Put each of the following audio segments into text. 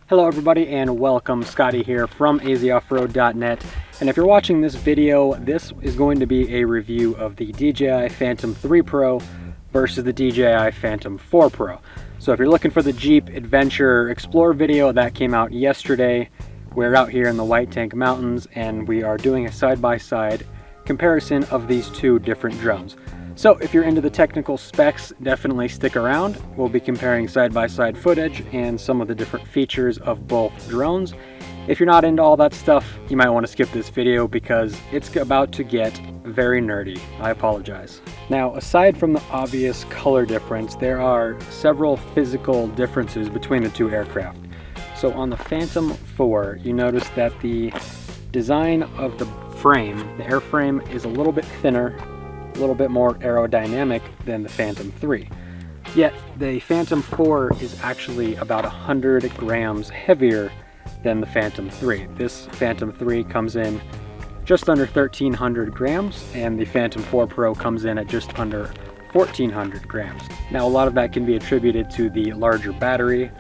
Hello everybody and welcome. Scotty here from azoffroad.net, and if you're watching this video, this is going to be a review of the DJI Phantom 3 Pro versus the DJI Phantom 4 Pro. So if you're looking for the Jeep Adventure Explorer video that came out yesterday, we're out here in the White Tank Mountains and we are doing a side-by-side comparison of these two different drones. So if you're into the technical specs, definitely stick around. We'll be comparing side-by-side footage and some of the different features of both drones. If you're not into all that stuff, you might want to skip this video because it's about to get very nerdy. I apologize. Now, aside from the obvious color difference, there are several physical differences between the two aircraft. So on the Phantom 4, you notice that the design of the frame, the airframe, is a little bit thinner, a little bit more aerodynamic than the Phantom 3. Yet the Phantom 4 is actually about 100 grams heavier than the Phantom 3. This Phantom 3 comes in just under 1,300 grams and the Phantom 4 Pro comes in at just under 1,400 grams. Now a lot of that can be attributed to the larger battery.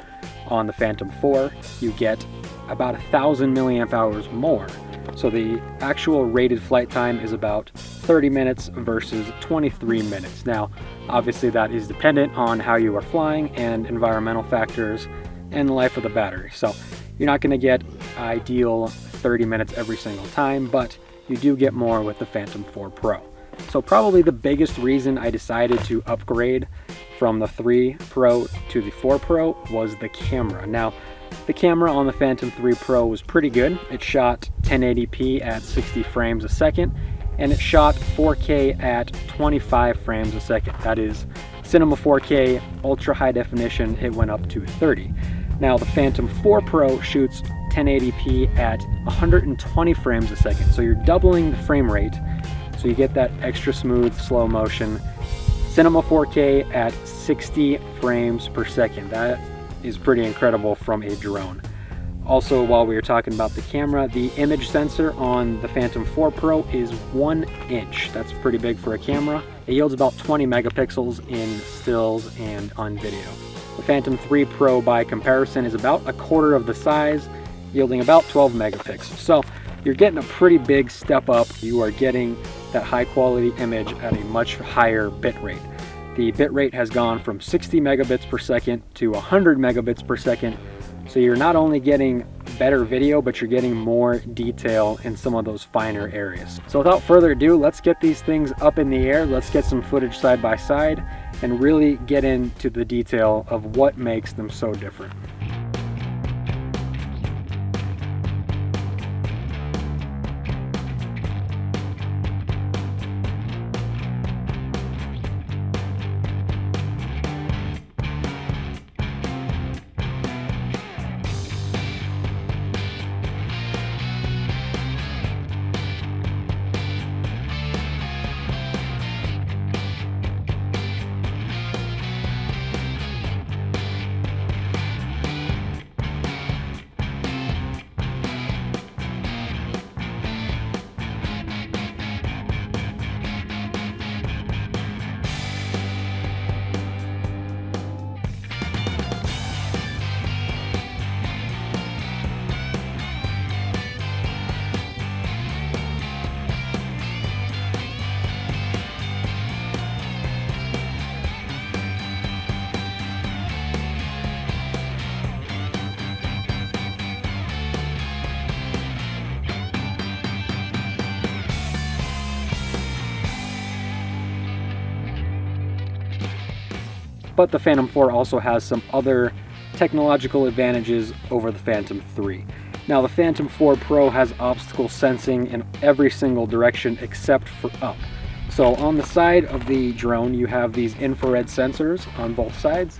On the Phantom 4 you get about 1,000 milliamp hours more. So the actual rated flight time is about 30 minutes versus 23 minutes. Now, obviously that is dependent on how you are flying and environmental factors and the life of the battery. So you're not going to get ideal 30 minutes every single time, but you do get more with the Phantom 4 Pro. So probably the biggest reason I decided to upgrade from the 3 Pro to the 4 Pro was the camera. Now, the camera on the Phantom 3 Pro was pretty good. It shot 1080p at 60 frames a second, and it shot 4K at 25 frames a second. That is Cinema 4K, ultra high definition, it went up to 30. Now the Phantom 4 Pro shoots 1080p at 120 frames a second, so you're doubling the frame rate, so you get that extra smooth slow motion. Cinema 4K at 60 frames per second. That is pretty incredible from a drone. Also, while we were talking about the camera, the image sensor on the Phantom 4 Pro is 1 inch. That's pretty big for a camera. It yields about 20 megapixels in stills and on video. The Phantom 3 Pro, by comparison, is about a quarter of the size, yielding about 12 megapixels. So you're getting a pretty big step up. You are getting that high quality image at a much higher bit rate. The bit rate has gone from 60 megabits per second to 100 megabits per second. So you're not only getting better video, but you're getting more detail in some of those finer areas. So without further ado, let's get these things up in the air. Let's get some footage side by side and really get into the detail of what makes them so different. But the Phantom 4 also has some other technological advantages over the Phantom 3. Now the Phantom 4 Pro has obstacle sensing in every single direction except for up. So on the side of the drone you have these infrared sensors on both sides.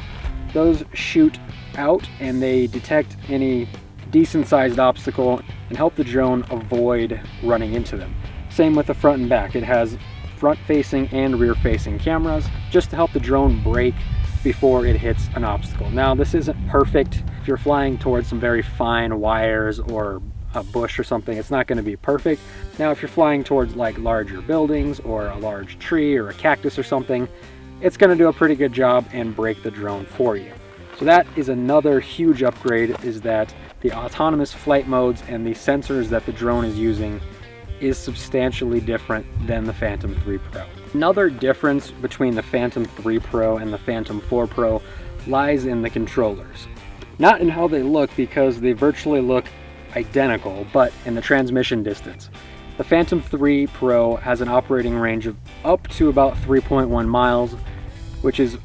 Those shoot out and they detect any decent sized obstacle and help the drone avoid running into them. Same with the front and back. It has front facing and rear facing cameras just to help the drone brake before it hits an obstacle. Now this isn't perfect. If you're flying towards some very fine wires or a bush or something, it's not going to be perfect. Now if you're flying towards like larger buildings or a large tree or a cactus or something, it's going to do a pretty good job and brake the drone for you. So that is another huge upgrade, is that the autonomous flight modes and the sensors that the drone is using is substantially different than the Phantom 3 Pro. Another difference between the Phantom 3 Pro and the Phantom 4 Pro lies in the controllers. Not in how they look, because they virtually look identical, but in the transmission distance. The Phantom 3 Pro has an operating range of up to about 3.1 miles, which is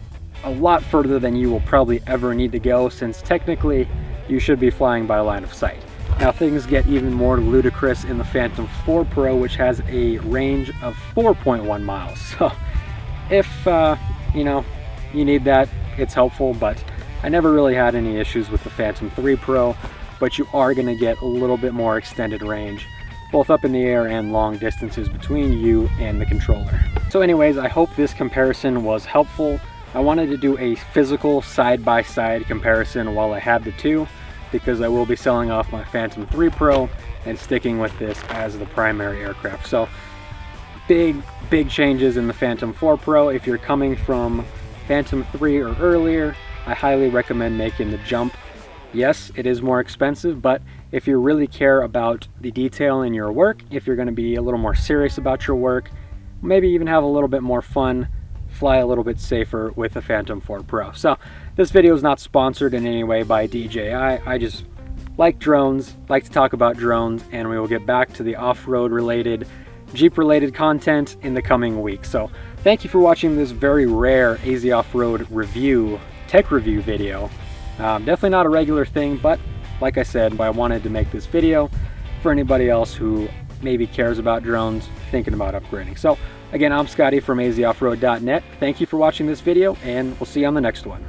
a lot further than you will probably ever need to go, since technically you should be flying by line of sight. Now things get even more ludicrous in the Phantom 4 Pro, which has a range of 4.1 miles. So if you know, you need that, it's helpful, but I never really had any issues with the Phantom 3 Pro, but you are going to get a little bit more extended range, both up in the air and long distances between you and the controller. So anyways, I hope this comparison was helpful. I wanted to do a physical side-by-side comparison while I had the two, because I will be selling off my Phantom 3 Pro and sticking with this as the primary aircraft. So big changes in the Phantom 4 Pro. If you're coming from Phantom 3 or earlier, I highly recommend making the jump. Yes, it is more expensive, but if you really care about the detail in your work, if you're going to be a little more serious about your work, maybe even have a little bit more fun, fly a little bit safer with the Phantom 4 Pro. So this video is not sponsored in any way by DJI. I just like drones, like to talk about drones, and we will get back to the off-road related, Jeep related content in the coming weeks. So thank you for watching this very rare AZ Off-Road review, tech review video. Definitely not a regular thing, but like I said, I wanted to make this video for anybody else who maybe cares about drones, thinking about upgrading. So again, I'm Scotty from azoffroad.net. Thank you for watching this video, and we'll see you on the next one.